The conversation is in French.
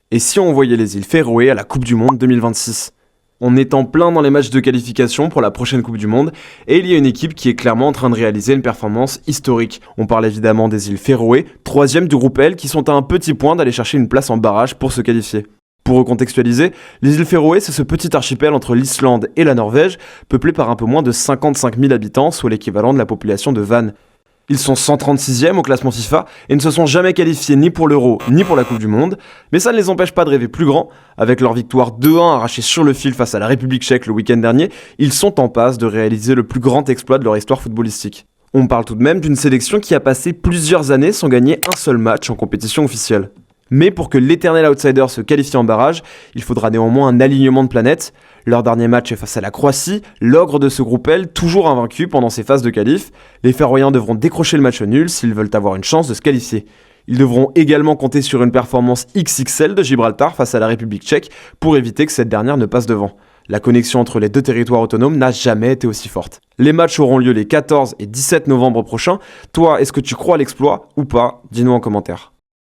Et si on voyait les îles Féroé à la Coupe du Monde 2026 ? On est en plein dans les matchs de qualification pour la prochaine Coupe du Monde et il y a une équipe qui est clairement en train de réaliser une performance historique. On parle évidemment des îles Féroé, 3e du groupe L, qui sont à un petit point d'aller chercher une place en barrage pour se qualifier. Pour recontextualiser, les îles Féroé, c'est ce petit archipel entre l'Islande et la Norvège, peuplé par un peu moins de 55 000 habitants, soit l'équivalent de la population de Vannes. Ils sont 136e au classement FIFA et ne se sont jamais qualifiés ni pour l'Euro ni pour la Coupe du Monde, mais ça ne les empêche pas de rêver plus grand. Avec leur victoire 2-1 arrachée sur le fil face à la République tchèque le week-end dernier, ils sont en passe de réaliser le plus grand exploit de leur histoire footballistique. On parle tout de même d'une sélection qui a passé plusieurs années sans gagner un seul match en compétition officielle. Mais pour que l'éternel outsider se qualifie en barrage, il faudra néanmoins un alignement de planètes. Leur dernier match est face à la Croatie, l'ogre de ce groupe L, toujours invaincu pendant ces phases de qualif. Les Féroïens devront décrocher le match nul s'ils veulent avoir une chance de se qualifier. Ils devront également compter sur une performance XXL de Gibraltar face à la République tchèque pour éviter que cette dernière ne passe devant. La connexion entre les deux territoires autonomes n'a jamais été aussi forte. Les matchs auront lieu les 14 et 17 novembre prochains. Toi, est-ce que tu crois à l'exploit ou pas ? Dis-nous en commentaire.